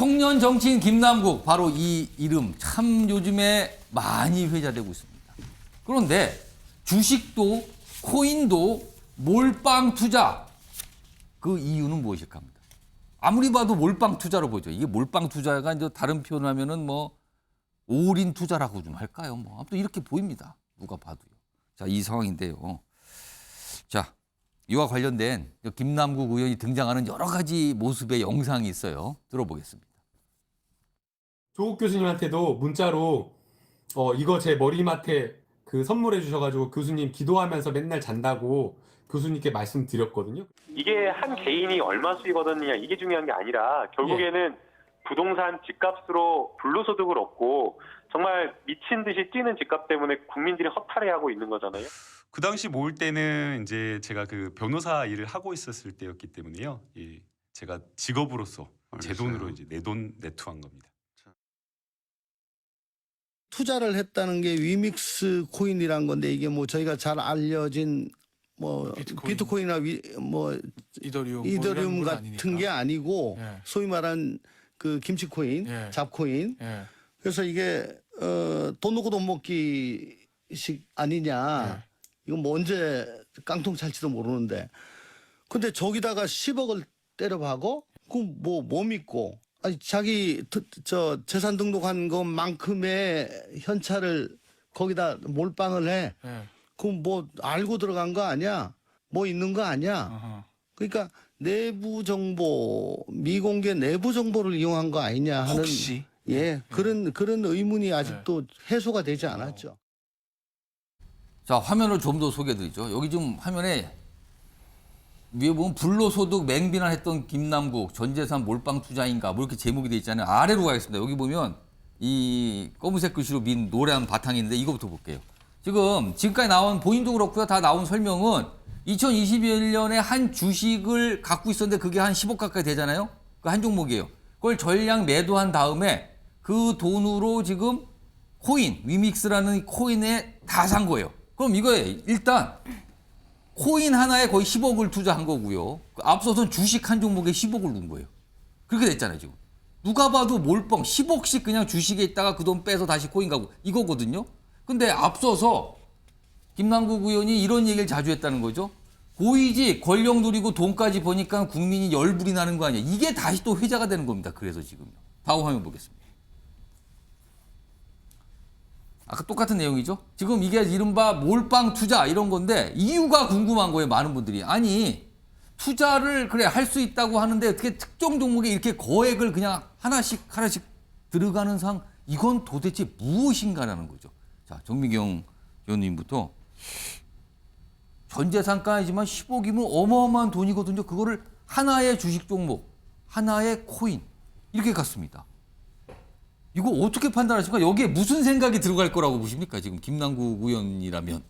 청년 정치인 김남국, 바로 이 이름 참 요즘에 많이 회자되고 있습니다. 그런데 주식도 코인도 몰빵 투자, 그 이유는 무엇일까 합니다. 아무리 봐도 몰빵 투자로 보죠. 이게 몰빵 투자가 이제 다른 표현을 하면은 뭐 올인 투자라고 좀 할까요? 뭐 아무튼 이렇게 보입니다. 누가 봐도요. 자, 이 상황인데요. 자, 이와 관련된 김남국 의원이 등장하는 여러 가지 모습의 영상이 있어요. 들어보겠습니다. 조국 교수님한테도 문자로 이거 제 머리맡에 그 선물해 주셔가지고 교수님 기도하면서 맨날 잔다고 교수님께 말씀드렸거든요. 이게 한 개인이 얼마 수익 얻었느냐 이게 중요한 게 아니라 결국에는 부동산 집값으로 불로소득을 얻고 정말 미친 듯이 뛰는 집값 때문에 국민들이 허탈해하고 있는 거잖아요. 그 당시 모을 때는 이제 제가 그 변호사 일을 하고 있었을 때였기 때문에요. 예, 제가 직업으로서 제 돈으로 이제 내 돈 내투한 겁니다. 투자를 했다는 게 위믹스 코인이란 건데 이게 뭐 저희가 잘 알려진 뭐 비트코인이나 뭐 이더리움 같은 게 아니고 예. 소위 말한 그 김치 코인, 예. 잡코인. 예. 그래서 이게 돈 놓고 돈 먹기식 아니냐. 예. 이건 뭐 언제 깡통 찰지도 모르는데. 근데 저기다가 10억을 때려박어? 그럼 뭐 믿고? 아니 자기 저 재산 등록한 것만큼의 현찰을 거기다 몰빵을 해. 예. 그럼 뭐 알고 들어간 거 아니야? 뭐 있는 거 아니야? 어허. 그러니까 내부 정보, 미공개 내부 정보를 이용한 거 아니냐 하는 혹시? 그런 의문이 아직도 해소가 되지 않았죠. 자, 화면을 좀 더 소개해드리죠. 여기 지금 화면에 위에 보면 불로소득 맹비난했던 김남국 전재산 몰빵 투자인가 뭐 이렇게 제목이 돼 있잖아요. 아래로 가겠습니다. 여기 보면 이 검은색 글씨로 민 노란 바탕인데 이거부터 볼게요. 지금까지 나온 본인도 그렇고요. 다 나온 설명은 2021년에 한 주식을 갖고 있었는데 그게 한 10억 가까이 되잖아요. 그 한 종목이에요. 그걸 전량 매도한 다음에 그 돈으로 지금 코인, 위믹스라는 코인에 다 산 거예요. 그럼 이거에 일단 코인 하나에 거의 10억을 투자한 거고요. 앞서선 주식 한 종목에 10억을 넣은 거예요. 그렇게 됐잖아요, 지금. 누가 봐도 몰빵 10억씩 그냥 주식에 있다가 그 돈 빼서 다시 코인 가고 이거거든요. 근데 앞서서 김남국 의원이 이런 얘기를 자주 했다는 거죠. 고위직, 권력 누리고 돈까지 버니까 국민이 열불이 나는 거 아니야. 이게 다시 또 회자가 되는 겁니다. 그래서 지금요. 다음 화면 보겠습니다. 아까 똑같은 내용이죠. 지금 이게 이른바 몰빵 투자 이런 건데 이유가 궁금한 거예요. 많은 분들이. 아니 투자를 그래 할 수 있다고 하는데 어떻게 특정 종목에 이렇게 거액을 그냥 하나씩 들어가는 상 이건 도대체 무엇인가라는 거죠. 자, 정미경 의원님부터 전 재산가이지만 10억이면 어마어마한 돈이거든요. 그거를 하나의 주식 종목, 하나의 코인 이렇게 갔습니다. 이거 어떻게 판단하십니까? 여기에 무슨 생각이 들어갈 거라고 보십니까? 지금 김남국 의원이라면.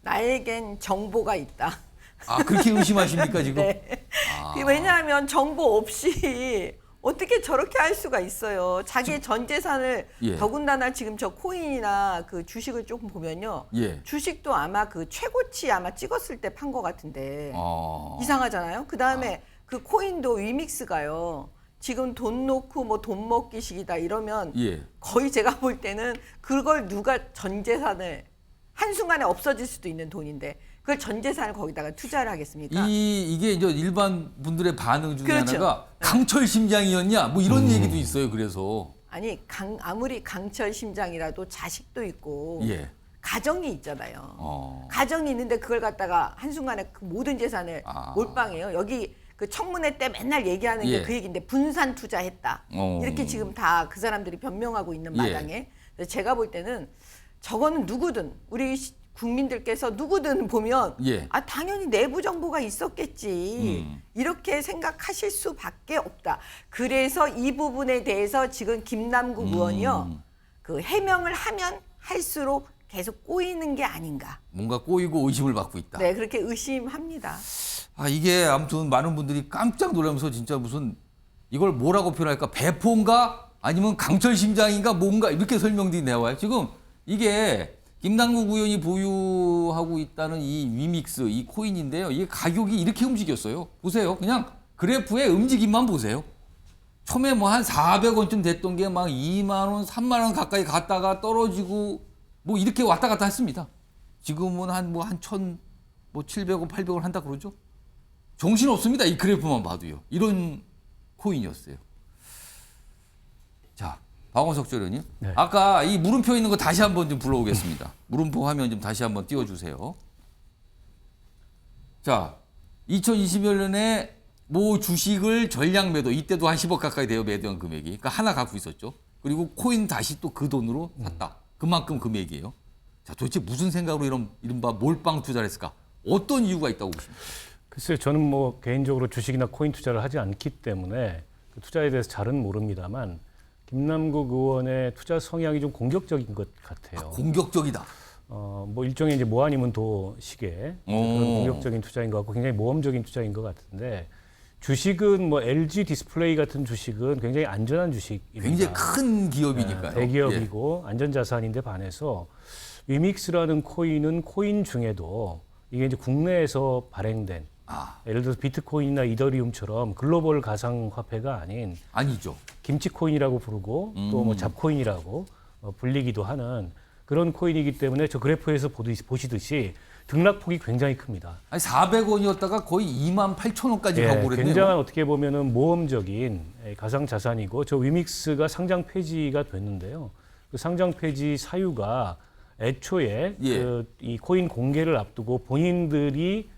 나에겐 정보가 있다. 아, 그렇게 의심하십니까, 지금? 네. 아. 왜냐하면 정보 없이 어떻게 저렇게 할 수가 있어요. 자기의 전 재산을 예. 더군다나 지금 저 코인이나 그 주식을 조금 보면요. 예. 주식도 아마 그 최고치 아마 찍었을 때 판 것 같은데 아. 이상하잖아요. 그 다음에 그 코인도 위믹스가요. 지금 돈 놓고 뭐 돈 먹기식이다 이러면 예. 거의 제가 볼 때는 그걸 누가 전 재산을 한순간에 없어질 수도 있는 돈인데 그걸 전 재산을 거기다가 투자를 하겠습니까? 이게 이제 일반 분들의 반응 중에 그렇죠. 하나가 강철 심장이었냐? 뭐 이런 얘기도 있어요. 그래서. 아니 아무리 강철 심장이라도 자식도 있고 예. 가정이 있잖아요. 어. 가정이 있는데 그걸 갖다가 한순간에 그 모든 재산을 아. 몰빵해요. 여기 그 청문회 때 맨날 얘기하는 예. 게 그 얘기인데 분산 투자했다. 이렇게 지금 다 그 사람들이 변명하고 있는 예. 마당에 그래서 제가 볼 때는 저거는 누구든 우리 국민들께서 누구든 보면 예. 아 당연히 내부 정보가 있었겠지 이렇게 생각하실 수밖에 없다. 그래서 이 부분에 대해서 지금 김남국 의원이요 그 해명을 하면 할수록 계속 꼬이는 게 아닌가. 뭔가 꼬이고 의심을 받고 있다. 네 그렇게 의심합니다. 아, 이게 아무튼 많은 분들이 깜짝 놀라면서 진짜 무슨 이걸 뭐라고 표현할까? 배포인가? 아니면 강철 심장인가? 뭔가 이렇게 설명들이 나와요. 지금 이게 김남국 의원이 보유하고 있다는 이 위믹스, 이 코인인데요. 이게 가격이 이렇게 움직였어요. 보세요. 그냥 그래프의 움직임만 보세요. 처음에 뭐 한 400원쯤 됐던 게 막 2만 원, 3만 원 가까이 갔다가 떨어지고 뭐 이렇게 왔다 갔다 했습니다. 지금은 한 700원, 800원 한다 그러죠. 정신 없습니다. 이 그래프만 봐도요. 이런 코인이었어요. 자, 박원석 조련님. 네. 아까 이 물음표 있는 거 다시 한번 좀 불러오겠습니다. 물음표 화면 좀 다시 한번 띄워주세요. 자, 2021년에 모 주식을 전량 매도, 이때도 한 10억 가까이 돼요, 매도한 금액이. 그러니까 하나 갖고 있었죠. 그리고 코인 다시 또 그 돈으로 샀다. 그만큼 금액이에요. 자, 도대체 무슨 생각으로 이른바 몰빵 투자를 했을까? 어떤 이유가 있다고 보십니까? 글쎄요, 저는 뭐 개인적으로 주식이나 코인 투자를 하지 않기 때문에 그 투자에 대해서 잘은 모릅니다만 김남국 의원의 투자 성향이 좀 공격적인 것 같아요. 공격적이다. 뭐 일종의 이제 뭐 아니면 도식의 그런 공격적인 투자인 것 같고 굉장히 모험적인 투자인 것 같은데 주식은 뭐 LG 디스플레이 같은 주식은 굉장히 안전한 주식입니다. 굉장히 큰 기업이니까요. 대기업이고 안전자산인데 반해서 위믹스라는 코인은 코인 중에도 이게 이제 국내에서 발행된 예를 들어서 비트코인이나 이더리움처럼 글로벌 가상화폐가 아닌 아니죠. 김치코인이라고 부르고 또 뭐 잡코인이라고 불리기도 하는 그런 코인이기 때문에 저 그래프에서 보시듯이 등락폭이 굉장히 큽니다. 아니 400원이었다가 거의 28,000원까지 가고 그랬네요. 굉장한 어떻게 보면은 모험적인 가상 자산이고 저 위믹스가 상장 폐지가 됐는데요. 그 상장 폐지 사유가 애초에 이 코인 공개를 앞두고 본인들이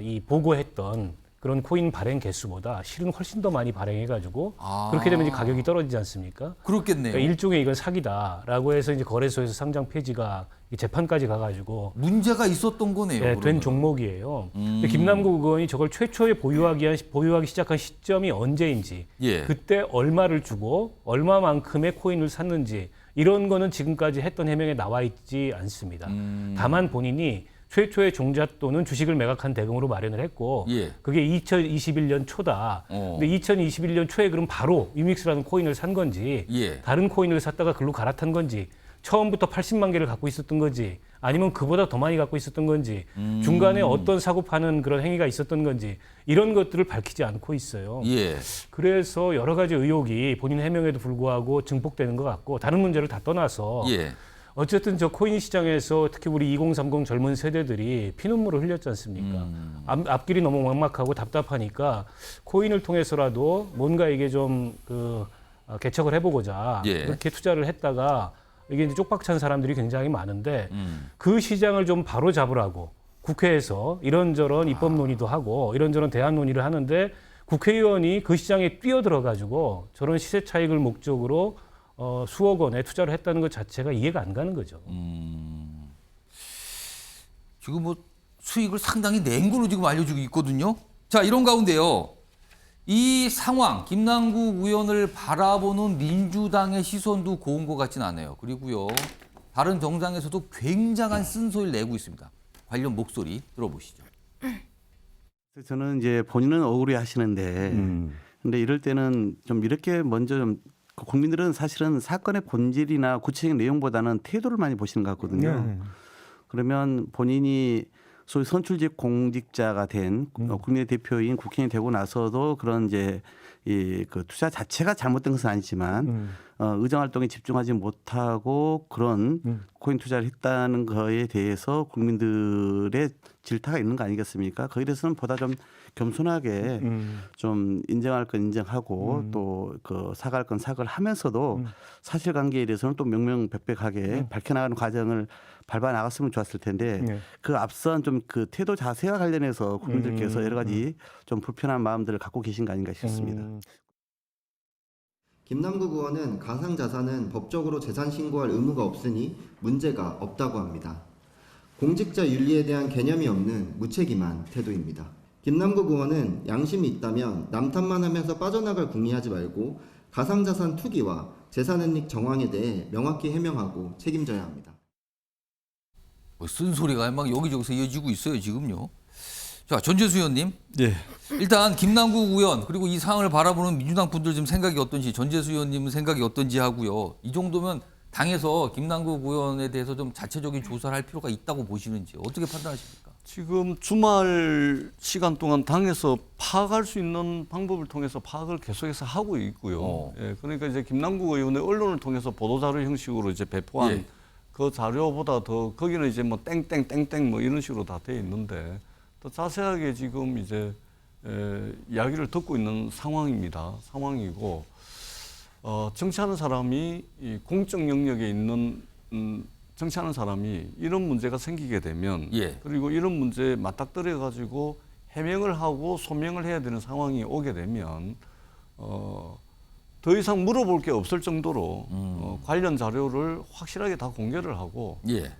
이 보고했던 그런 코인 발행 개수보다 실은 훨씬 더 많이 발행해가지고 그렇게 되면 이제 가격이 떨어지지 않습니까? 그렇겠네요. 그러니까 일종의 이건 사기다라고 해서 이제 거래소에서 상장 폐지가 재판까지 가가지고 문제가 있었던 거네요. 된 그러면. 종목이에요. 근데 김남국 의원이 저걸 최초에 보유하기 시작한 시점이 언제인지, 그때 얼마를 주고 얼마만큼의 코인을 샀는지 이런 거는 지금까지 했던 해명에 나와 있지 않습니다. 다만 본인이 최초의 종잣돈은 주식을 매각한 대금으로 마련을 했고 그게 2021년 초다. 근데 2021년 초에 그럼 바로 위믹스라는 코인을 산 건지 다른 코인을 샀다가 글로 갈아탄 건지 처음부터 80만 개를 갖고 있었던 건지 아니면 그보다 더 많이 갖고 있었던 건지 중간에 어떤 사고 파는 그런 행위가 있었던 건지 이런 것들을 밝히지 않고 있어요. 그래서 여러 가지 의혹이 본인 해명에도 불구하고 증폭되는 것 같고 다른 문제를 다 떠나서 어쨌든 저 코인 시장에서 특히 우리 2030 젊은 세대들이 피눈물을 흘렸지 않습니까? 앞길이 너무 막막하고 답답하니까 코인을 통해서라도 뭔가 이게 좀 개척을 해보고자 그렇게 투자를 했다가 이게 이제 쪽박찬 사람들이 굉장히 많은데 그 시장을 좀 바로 잡으라고 국회에서 이런저런 입법 논의도 하고 이런저런 대안 논의를 하는데 국회의원이 그 시장에 뛰어들어가지고 저런 시세 차익을 목적으로 수억 원에 투자를 했다는 것 자체가 이해가 안 가는 거죠. 지금 뭐 수익을 상당히 낸 걸로 지금 알려주고 있거든요. 자, 이런 가운데요. 이 상황, 김남국 의원을 바라보는 민주당의 시선도 고운 것 같진 않아요. 그리고요, 다른 정당에서도 굉장한 쓴소리를 내고 있습니다. 관련 목소리 들어보시죠. 저는 이제 본인은 억울해 하시는데, 근데 이럴 때는 좀 이렇게 먼저 좀 국민들은 사실은 사건의 본질이나 구체적인 내용보다는 태도를 많이 보시는 것 같거든요. 그러면 본인이 소위 선출직 공직자가 된 국민의 대표인 국회의원이 되고 나서도 그런 이제 그 투자 자체가 잘못된 것은 아니지만 의정 활동에 집중하지 못하고 그런 코인 투자를 했다는 거에 대해서 국민들의 질타가 있는 거 아니겠습니까? 거기에 대해서는 보다 좀 겸손하게 좀 인정할 건 인정하고 또 그 사과할 건 사과를 하면서도 사실관계에 대해서는 또 명명백백하게 밝혀나가는 과정을 밟아 나갔으면 좋았을 텐데 그 앞선 좀 그 태도 자세와 관련해서 국민들께서 여러 가지 좀 불편한 마음들을 갖고 계신 거 아닌가 싶습니다. 김남국 의원은 가상자산은 법적으로 재산 신고할 의무가 없으니 문제가 없다고 합니다. 공직자 윤리에 대한 개념이 없는 무책임한 태도입니다. 김남국 의원은 양심이 있다면 남탓만 하면서 빠져나갈 궁리하지 말고 가상자산 투기와 재산은닉 정황에 대해 명확히 해명하고 책임져야 합니다. 뭐 쓴소리가 막 여기저기서 이어지고 있어요, 지금요. 자, 전재수 의원님. 네. 일단 김남국 의원 그리고 이 상황을 바라보는 민주당 분들 좀 생각이 어떤지, 전재수 의원님은 생각이 어떤지 하고요. 이 정도면 당에서 김남국 의원에 대해서 좀 자체적인 조사를 할 필요가 있다고 보시는지 어떻게 판단하십니까? 지금 주말 시간 동안 당에서 파악할 수 있는 방법을 통해서 파악을 계속해서 하고 있고요. 예, 그러니까 이제 김남국 의원의 언론을 통해서 보도자료 형식으로 이제 배포한 예. 그 자료보다 더 거기는 이제 뭐 땡땡땡땡 뭐 이런 식으로 다 돼 있는데 더 자세하게 지금 이제 이야기를 듣고 있는 상황이고 정치하는 사람이 이 공적 영역에 있는 정치하는 사람이 이런 문제가 생기게 되면 예. 그리고 이런 문제에 맞닥뜨려 가지고 해명을 하고 소명을 해야 되는 상황이 오게 되면 더 이상 물어볼 게 없을 정도로 관련 자료를 확실하게 다 공개를 하고 예.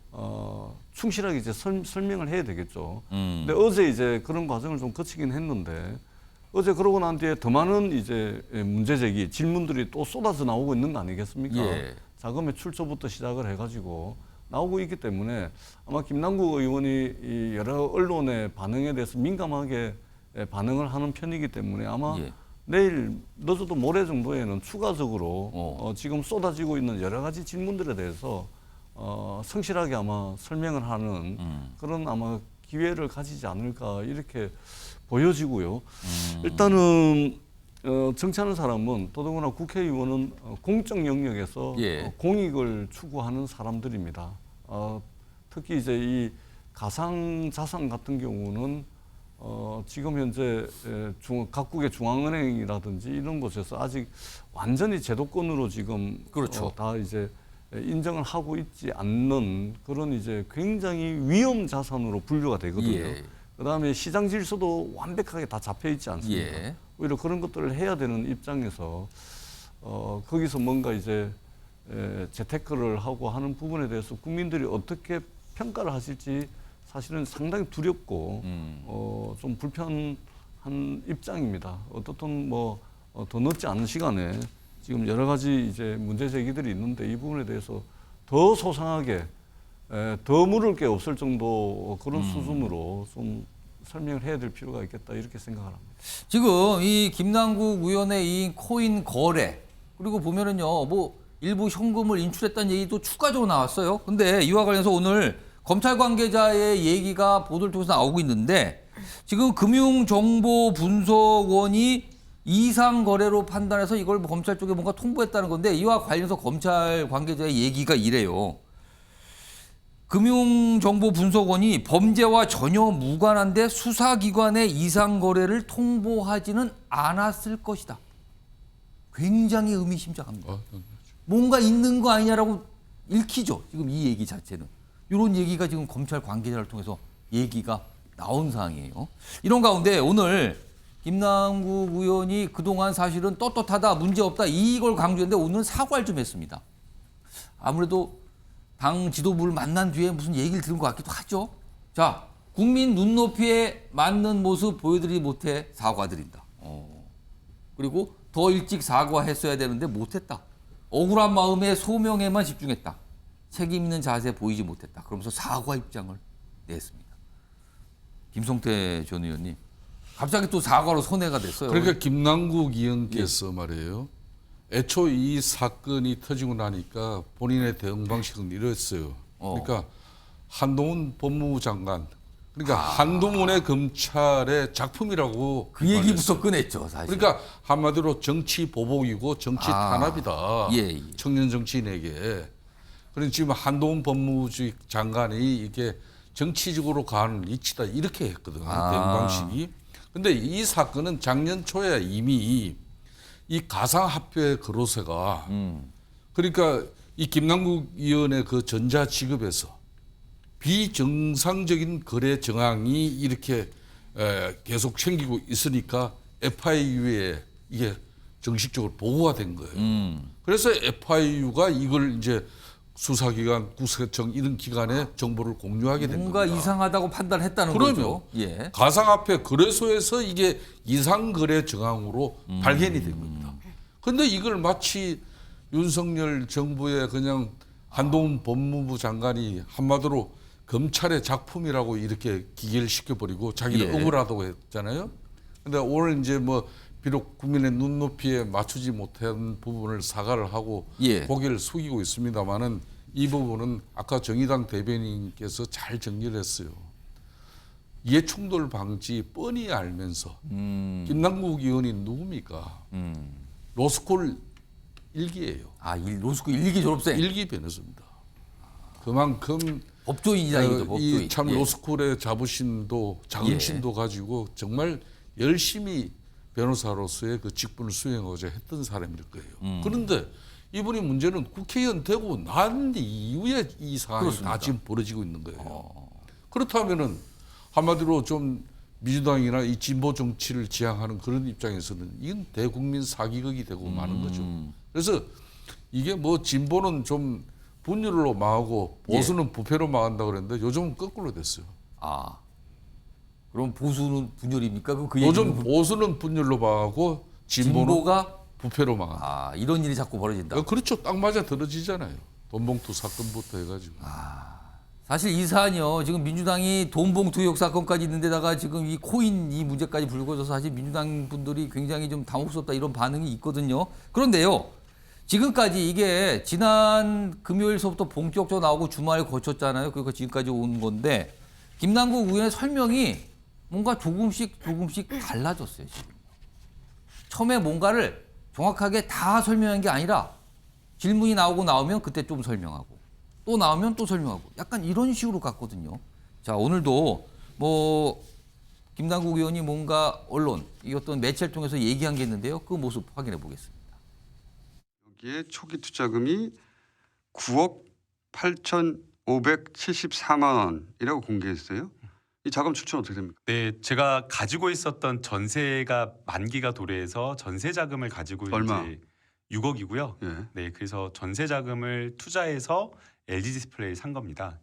충실하게 이제 설명을 해야 되겠죠. 근데 어제 이제 그런 과정을 좀 거치긴 했는데 어제 그러고 난 뒤에 더 많은 이제 문제 제기 질문들이 또 쏟아져 나오고 있는 거 아니겠습니까? 예. 자금의 출처부터 시작을 해가지고 나오고 있기 때문에 아마 김남국 의원이 이 여러 언론의 반응에 대해서 민감하게 반응을 하는 편이기 때문에 아마 예. 내일 늦어도 모레 정도에는 추가적으로 지금 쏟아지고 있는 여러 가지 질문들에 대해서 성실하게 아마 설명을 하는 그런 아마 기회를 가지지 않을까 이렇게 보여지고요. 일단은 정치하는 사람은 더더구나 국회의원은 공적 영역에서 예. 공익을 추구하는 사람들입니다. 특히 이제 이 가상 자산 같은 경우는 지금 현재 각국의 중앙은행이라든지 이런 곳에서 아직 완전히 제도권으로 지금 그렇죠. 다 이제 인정을 하고 있지 않는 그런 이제 굉장히 위험 자산으로 분류가 되거든요. 예. 그다음에 시장 질서도 완벽하게 다 잡혀 있지 않습니까? 예. 오히려 그런 것들을 해야 되는 입장에서 거기서 뭔가 이제 재테크를 하고 하는 부분에 대해서 국민들이 어떻게 평가를 하실지 사실은 상당히 두렵고 좀 불편한 입장입니다. 어떻든 뭐 더 늦지 않은 시간에 지금 여러 가지 이제 문제 제기들이 있는데 이 부분에 대해서 더 소상하게 더 물을 게 없을 정도 그런 수준으로 좀 설명을 해야 될 필요가 있겠다 이렇게 생각을 합니다. 지금 이 김남국 의원의 이 코인 거래 그리고 보면은요 뭐 일부 현금을 인출했다는 얘기도 추가적으로 나왔어요. 근데 이와 관련해서 오늘 검찰 관계자의 얘기가 보도를 통해서 나오고 있는데 지금 금융정보분석원이 이상 거래로 판단해서 이걸 검찰 쪽에 뭔가 통보했다는 건데 이와 관련해서 검찰 관계자의 얘기가 이래요. 금융정보분석원이 범죄와 전혀 무관한데 수사기관의 이상 거래를 통보하지는 않았을 것이다. 굉장히 의미심장합니다. 뭔가 있는 거 아니냐라고 읽히죠. 지금 이 얘기 자체는. 이런 얘기가 지금 검찰 관계자를 통해서 얘기가 나온 상황이에요. 이런 가운데 오늘 김남국 의원이 그동안 사실은 떳떳하다, 문제없다 이걸 강조했는데 오늘 사과를 좀 했습니다. 아무래도 당 지도부를 만난 뒤에 무슨 얘기를 들은 것 같기도 하죠. 자, 국민 눈높이에 맞는 모습 보여드리지 못해 사과드린다. 그리고 더 일찍 사과했어야 되는데 못했다. 억울한 마음에 소명에만 집중했다. 책임 있는 자세 보이지 못했다. 그러면서 사과 입장을 냈습니다. 김성태 전 의원님, 갑자기 또 사과로 선회가 됐어요. 그러니까 김남국 의원께서 말이에요. 애초 이 사건이 터지고 나니까 본인의 대응 방식은 이랬어요. 그러니까 한동훈 법무부 장관, 그러니까 한동훈의 검찰의 작품이라고 그 얘기부터 꺼냈죠, 사실. 그러니까 한마디로 정치 보복이고 정치 탄압이다. 예. 청년 정치인에게. 그러니 지금 한동훈 법무부 장관이 이게 정치적으로 가는 이치다 이렇게 했거든요. 대응 방식이. 근데 이 사건은 작년 초에 이미 이 가상화폐 거래소가 그러니까 이 김남국 의원의 그 전자지급에서 비정상적인 거래 정황이 이렇게 계속 생기고 있으니까 FIU에 이게 정식적으로 보고가 된 거예요. 그래서 FIU가 이걸 이제 수사기관, 구세청 이런 기관에 정보를 공유하게 된 뭔가 겁니다. 이상하다고 판단했다는 그러면 거죠. 예. 가상화폐 거래소에서 이게 이상거래 정황으로 발견이 된 겁니다. 그런데 이걸 마치 윤석열 정부의 그냥 한동훈 법무부 장관이 한마디로 검찰의 작품이라고 이렇게 기결시켜버리고 자기는 억울하다고 했잖아요. 그런데 오늘 이제 뭐 비록 국민의 눈높이에 맞추지 못한 부분을 사과를 하고 고개를 숙이고 있습니다만은 이 부분은 아까 정의당 대변인께서 잘 정리를 했어요. 이해충돌 방지 뻔히 알면서 김남국 의원이 누굽니까? 로스쿨 1기예요. 로스쿨 1기 졸업생. 1기 변호사입니다. 그만큼 법조인이다 이거죠. 법조인. 참 로스쿨의 자부심도 자긍심도 가지고 정말 열심히 변호사로서의 그 직분을 수행하고자 했던 사람일 거예요. 그런데 이분이 문제는 국회의원 되고 난 이후에 이 상황이 그렇습니다. 다 지금 벌어지고 있는 거예요. 그렇다면은 한마디로 좀 민주당이나 이 진보 정치를 지향하는 그런 입장에서는 이건 대국민 사기극이 되고 마는 거죠. 그래서 이게 뭐 진보는 좀 분열로 망하고 보수는 부패로 망한다 그랬는데 요즘은 거꾸로 됐어요. 그럼 보수는 분열입니까? 요즘 보수는 분열로 망하고 진보가 부패로 망한다. 이런 일이 자꾸 벌어진다. 그렇죠. 딱 맞아 떨어지잖아요. 돈봉투 사건부터 해가지고. 사실 이 사안이요. 지금 민주당이 돈봉투 의혹 사건까지 있는데다가 지금 이 코인 이 문제까지 불거져서 사실 민주당 분들이 굉장히 좀 당혹스럽다 이런 반응이 있거든요. 그런데요. 지금까지 이게 지난 금요일서부터 본격적으로 나오고 주말 거쳤잖아요. 그러니까 지금까지 온 건데 김남국 의원의 설명이 뭔가 조금씩 달라졌어요. 지금. 처음에 뭔가를 정확하게 다 설명한 게 아니라 질문이 나오면 그때 좀 설명하고 또 나오면 또 설명하고 약간 이런 식으로 갔거든요. 자, 오늘도 뭐 김남국 의원이 뭔가 언론, 이 어떤 매체를 통해서 얘기한 게 있는데요. 그 모습 확인해 보겠습니다. 여기에 초기 투자금이 9억 8,574만 원이라고 공개했어요. 이 자금 출처는 어떻게 됩니까? 네, 제가 가지고 있었던 전세가 만기가 도래해서 전세 자금을 가지고 얼마? 이제 6억이고요. 예. 네, 그래서 전세 자금을 투자해서 LG 디스플레이 산 겁니다.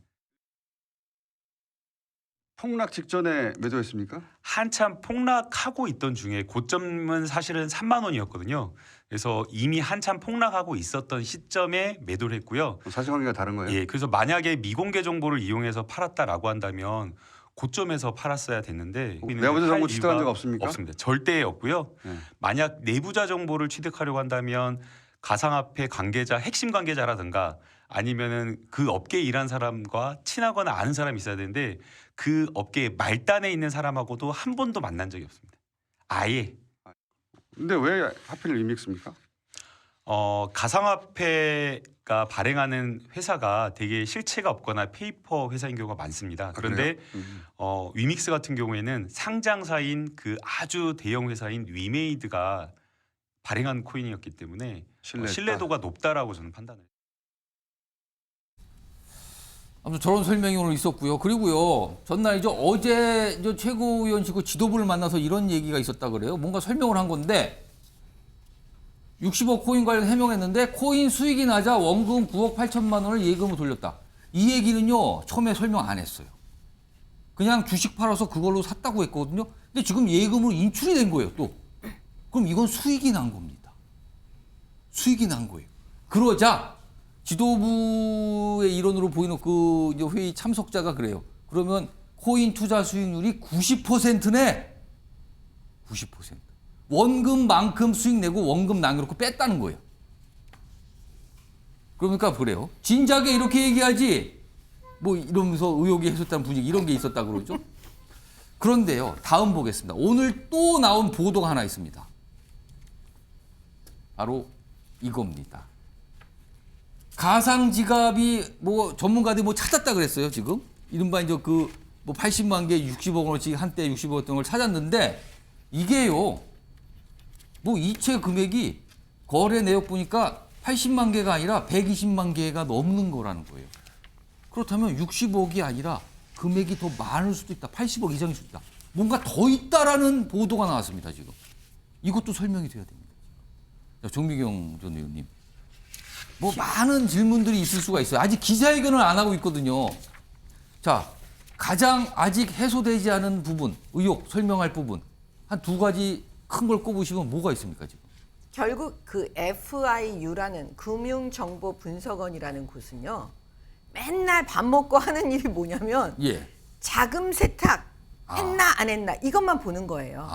폭락 직전에 매도했습니까? 한참 폭락하고 있던 중에 고점은 사실은 3만 원이었거든요. 그래서 이미 한참 폭락하고 있었던 시점에 매도를 했고요. 사실관계가 다른 거예요? 예, 그래서 만약에 미공개 정보를 이용해서 팔았다라고 한다면 고점에서 팔았어야 됐는데 내부자 정보 취득한 적 없습니까? 없습니다. 절대 없고요. 네. 만약 내부자 정보를 취득하려고 한다면 가상화폐 관계자, 핵심 관계자라든가 아니면은 그 업계에 일한 사람과 친하거나 아는 사람이 있어야 되는데 그 업계의 말단에 있는 사람하고도 한 번도 만난 적이 없습니다. 아예. 근데 왜 하필 리믹스입니까? 가상화폐가 발행하는 회사가 되게 실체가 없거나 페이퍼 회사인 경우가 많습니다. 그런데 위믹스 같은 경우에는 상장사인 그 아주 대형 회사인 위메이드가 발행한 코인이었기 때문에 신뢰도가 높다라고 저는 판단을 해요. 아무튼 저런 설명이 오늘 있었고요. 그리고요. 전날이죠. 어제 최고위원실고 지도부를 만나서 이런 얘기가 있었다 그래요. 뭔가 설명을 한 건데 60억 코인 관련 해명했는데 코인 수익이 낮아 원금 9억 8천만 원을 예금으로 돌렸다. 이 얘기는요. 처음에 설명 안 했어요. 그냥 주식 팔아서 그걸로 샀다고 했거든요. 근데 지금 예금으로 인출이 된 거예요. 또. 그럼 이건 수익이 난 겁니다. 수익이 난 거예요. 그러자 지도부의 일원으로 보이는 그 회의 참석자가 그래요. 그러면 코인 투자 수익률이 90%네. 90%. 원금만큼 수익 내고 원금 남겨놓고 뺐다는 거예요. 그러니까 그래요. 진작에 이렇게 얘기하지. 뭐 이러면서 의혹이 해소됐다는 분위기 이런 게 있었다 그러죠. 그런데요. 다음 보겠습니다. 오늘 또 나온 보도가 하나 있습니다. 바로 이겁니다. 가상 지갑이 뭐 전문가들이 뭐 찾았다 그랬어요, 지금. 이른바 이제 그 뭐 80만 개 60억 원어치 한때 60억 원 걸 찾았는데 이게요. 뭐 이체 금액이 거래 내역 보니까 80만 개가 아니라 120만 개가 넘는 거라는 거예요. 그렇다면 60억이 아니라 금액이 더 많을 수도 있다. 80억 이상일 수도 있다. 뭔가 더 있다라는 보도가 나왔습니다, 지금. 이것도 설명이 돼야 됩니다. 자, 정미경 전 의원님. 뭐 많은 질문들이 있을 수가 있어요. 아직 기자회견을 안 하고 있거든요. 자, 가장 아직 해소되지 않은 부분, 의혹, 설명할 부분 한 두 가지 큰 걸 꼽으시면 뭐가 있습니까, 지금? 결국 그 FIU라는 금융정보분석원이라는 곳은요. 맨날 밥 먹고 하는 일이 뭐냐면 자금 세탁 했나 안 했나 이것만 보는 거예요.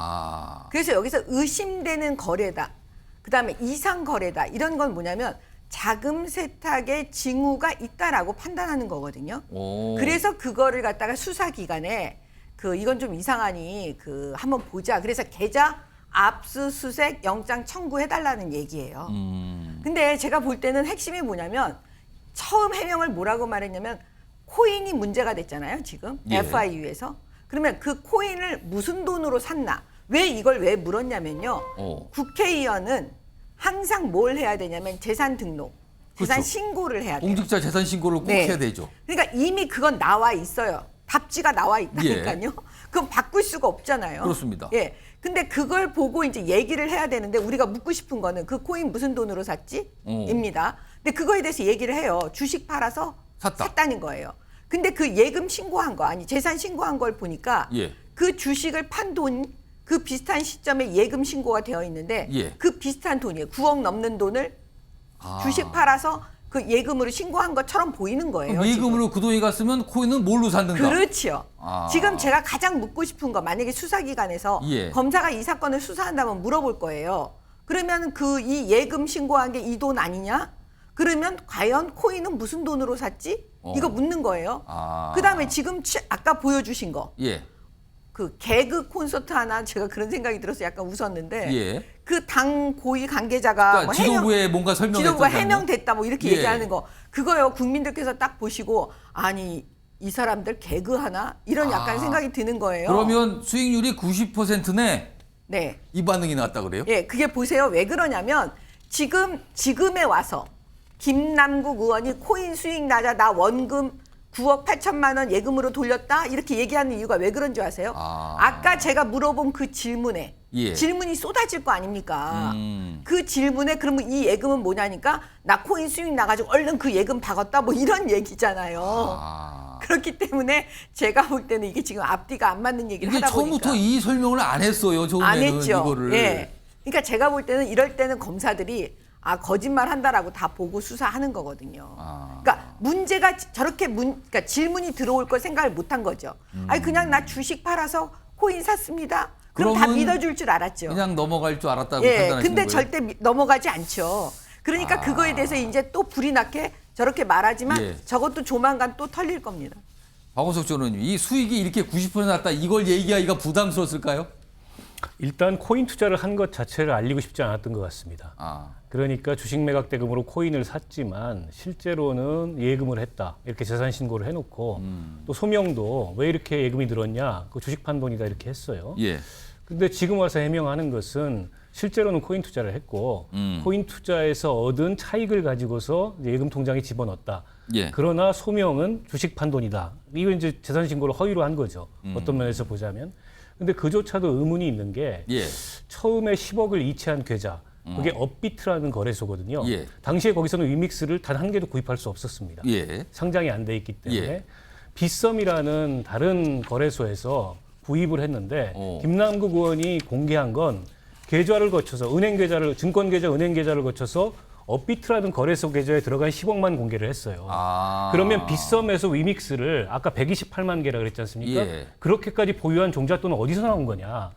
그래서 여기서 의심되는 거래다. 그다음에 이상 거래다. 이런 건 뭐냐면 자금 세탁의 징후가 있다라고 판단하는 거거든요. 그래서 그거를 갖다가 수사기관에 이건 좀 이상하니 한번 보자. 그래서 계좌 압수수색 영장 청구해달라는 얘기예요. 근데 제가 볼 때는 핵심이 뭐냐면 처음 해명을 뭐라고 말했냐면 코인이 문제가 됐잖아요. 지금 예. FIU에서. 그러면 그 코인을 무슨 돈으로 샀나? 왜 물었냐면요. 국회의원은 항상 뭘 해야 되냐면 재산 등록, 재산 그렇죠. 신고를 해야 돼요. 공직자 재산 신고를 꼭 네. 해야 되죠. 그러니까 이미 그건 나와 있어요. 답지가 나와 있다니까요. 예. 그럼 바꿀 수가 없잖아요. 그렇습니다. 예. 근데 그걸 보고 이제 얘기를 해야 되는데 우리가 묻고 싶은 거는 그 코인 무슨 돈으로 샀지? 입니다. 근데 그거에 대해서 얘기를 해요. 주식 팔아서 샀다는 거예요. 근데 그 예금 신고한 거, 아니 재산 신고한 걸 보니까 예. 그 주식을 판 돈, 그 비슷한 시점에 예금 신고가 되어 있는데 예. 그 비슷한 돈이에요. 9억 넘는 돈을 주식 팔아서 그 예금으로 신고한 것처럼 보이는 거예요. 예금으로 지금. 그 돈이 갔으면 코인은 뭘로 샀는가? 그렇죠. 지금 제가 가장 묻고 싶은 거, 만약에 수사기관에서 예. 검사가 이 사건을 수사한다면 물어볼 거예요. 그러면 이 예금 신고한 게 이 돈 아니냐? 그러면 과연 코인은 무슨 돈으로 샀지? 이거 묻는 거예요. 그다음에 지금 아까 보여주신 거. 예. 그 개그 콘서트 하나 제가 그런 생각이 들어서 약간 웃었는데 예. 그 당 고위 관계자가 그러니까 지도부에 뭔가 설명했던 지도부가 장면? 해명됐다 뭐 이렇게 예. 얘기하는 거 그거요. 국민들께서 딱 보시고 아니 이 사람들 개그 하나 이런 약간 생각이 드는 거예요. 그러면 수익률이 90%네. 네. 이 반응이 나왔다 그래요? 예, 그게 보세요. 왜 그러냐면 지금에 와서 김남국 의원이 코인 수익 낮아 나 원금 9억 8천만 원 예금으로 돌렸다 이렇게 얘기하는 이유가 왜 그런지 아세요? 아까 제가 물어본 그 질문에 예. 질문이 쏟아질 거 아닙니까? 그 질문에 그러면 이 예금은 뭐냐니까 나 코인 수익 나가지고 얼른 그 예금 박았다 뭐 이런 얘기잖아요. 그렇기 때문에 제가 볼 때는 이게 지금 앞뒤가 안 맞는 얘기를 이게 하다 보니까 처음부터 이 설명을 안 했어요. 안 처음에는 했죠. 이거를. 예. 그러니까 제가 볼 때는 이럴 때는 검사들이 거짓말 한다라고 다 보고 수사하는 거거든요. 그러니까 문제가 저렇게 그러니까 질문이 들어올 걸 생각을 못 한 거죠. 아니 그냥 나 주식 팔아서 코인 샀습니다. 그럼 다 그러면 믿어줄 줄 알았죠. 그냥 넘어갈 줄 알았다고 예, 판단하시는 근데 거예요? 절대 넘어가지 않죠. 그러니까 그거에 대해서 이제 또 불이 나게 저렇게 말하지만 예. 저것도 조만간 또 털릴 겁니다. 박원석 전원님, 이 수익이 이렇게 90% 났다 이걸 얘기하기가 부담스러웠을까요? 일단 코인 투자를 한 것 자체를 알리고 싶지 않았던 것 같습니다. 그러니까 주식 매각 대금으로 코인을 샀지만 실제로는 예금을 했다. 이렇게 재산 신고를 해놓고 또 소명도 왜 이렇게 예금이 늘었냐? 그 주식 판 돈이다 이렇게 했어요. 예. 근데 지금 와서 해명하는 것은 실제로는 코인 투자를 했고 코인 투자에서 얻은 차익을 가지고서 예금 통장에 집어넣었다. 예. 그러나 소명은 주식 판 돈이다. 이거 이제 재산 신고를 허위로 한 거죠. 어떤 면에서 보자면. 근데 그조차도 의문이 있는 게 예. 처음에 10억을 이체한 계좌. 그게 업비트라는 거래소거든요. 예. 당시에 거기서는 위믹스를 단 한 개도 구입할 수 없었습니다. 예. 상장이 안 돼 있기 때문에 예. 빗썸이라는 다른 거래소에서 구입을 했는데 김남국 의원이 공개한 건 계좌를 거쳐서 은행 계좌를 증권 계좌, 은행 계좌를 거쳐서 업비트라는 거래소 계좌에 들어간 10억만 공개를 했어요. 그러면 빗썸에서 위믹스를 아까 128만 개라 그랬지 않습니까? 예. 그렇게까지 보유한 종잣돈은 어디서 나온 거냐?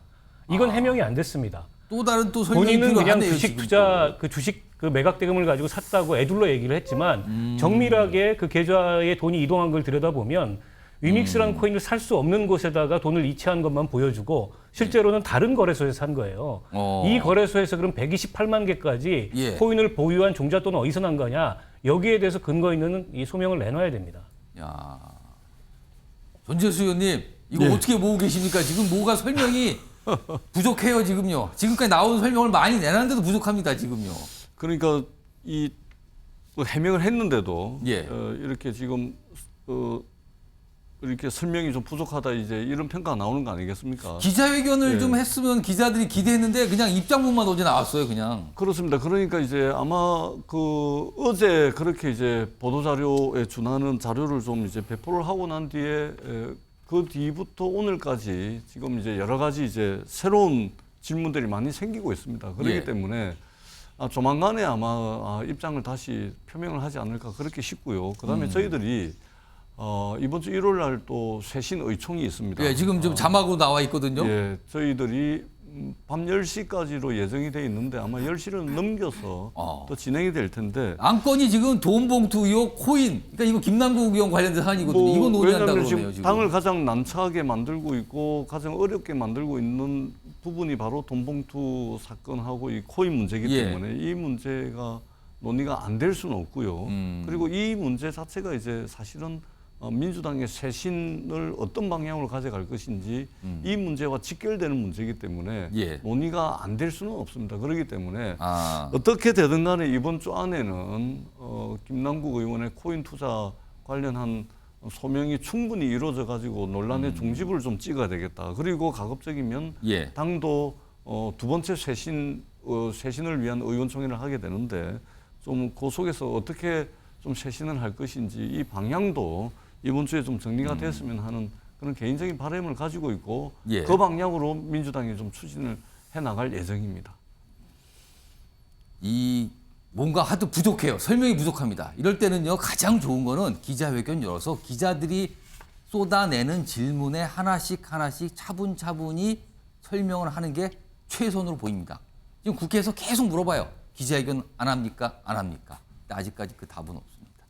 이건 해명이 안 됐습니다. 또 다른 또 설명이 본인은 그냥 필요하네요, 주식 지금 투자 그 주식 그 매각 대금을 가지고 샀다고 애둘러 얘기를 했지만 정밀하게 그 계좌에 돈이 이동한 걸 들여다보면 위믹스라는 코인을 살 수 없는 곳에다가 돈을 이체한 것만 보여주고 실제로는 다른 거래소에서 산 거예요. 이 거래소에서 그럼 128만 개까지 예. 코인을 보유한 종잣돈은 어디서 난 거냐? 여기에 대해서 근거 있는 이 소명을 내놔야 됩니다. 야, 전재수 의원님 이거 예. 어떻게 보고 계십니까? 지금 뭐가 설명이 부족해요 지금요. 지금까지 나온 설명을 많이 내놨는데도 부족합니다 지금요. 그러니까 이 해명을 했는데도 예. 이렇게 지금 이렇게 설명이 좀 부족하다 이제 이런 평가가 나오는 거 아니겠습니까? 기자회견을 예. 좀 했으면 기자들이 기대했는데 그냥 입장문만 어제 나왔어요 그냥. 그렇습니다. 그러니까 이제 아마 그 어제 그렇게 이제 보도 자료에 준하는 자료를 좀 이제 배포를 하고 난 뒤에 그 뒤부터 오늘까지 지금 이제 여러 가지 이제 새로운 질문들이 많이 생기고 있습니다. 그렇기 예. 때문에 조만간에 아마 입장을 다시 표명을 하지 않을까 그렇게 싶고요. 그다음에 저희들이 이번 주 1월 날 또 쇄신 의총이 있습니다. 예, 지금 좀 자막으로 나와 있거든요. 예, 저희들이 밤 10시까지로 예정이 돼 있는데 아마 10시를 넘겨서 또 진행이 될 텐데 안건이 지금 돈 봉투 의혹, 코인. 그러니까 이거 김남국 의원 관련된 사안이거든요. 이거 논의한다고 왜냐하면 그러네요. 지금 당을 가장 난처하게 만들고 있고 가장 어렵게 만들고 있는 부분이 바로 돈 봉투 사건하고 이 코인 문제이기 예. 때문에 이 문제가 논의가 안 될 수는 없고요. 그리고 이 문제 자체가 이제 사실은 민주당의 쇄신을 어떤 방향으로 가져갈 것인지 이 문제와 직결되는 문제이기 때문에 예. 논의가 안 될 수는 없습니다. 그렇기 때문에 아. 어떻게 되든 간에 이번 주 안에는 김남국 의원의 코인 투자 관련한 소명이 충분히 이루어져 가지고 논란의 종집을 좀 찍어야 되겠다. 그리고 가급적이면 예. 당도 두 번째 쇄신을 위한 의원총회를 하게 되는데 좀 그 속에서 어떻게 좀 쇄신을 할 것인지 이 방향도 이번 주에 좀 정리가 됐으면 하는 그런 개인적인 바람을 가지고 있고 예. 그 방향으로 민주당이 좀 추진을 해 나갈 예정입니다. 이 뭔가 하도 부족해요. 설명이 부족합니다. 이럴 때는요, 가장 좋은 거는 기자회견 열어서 기자들이 쏟아내는 질문에 하나씩 차분차분히 설명을 하는 게 최선으로 보입니다. 지금 국회에서 계속 물어봐요. 기자회견 안 합니까? 안 합니까? 근데 아직까지 그 답은 없습니다.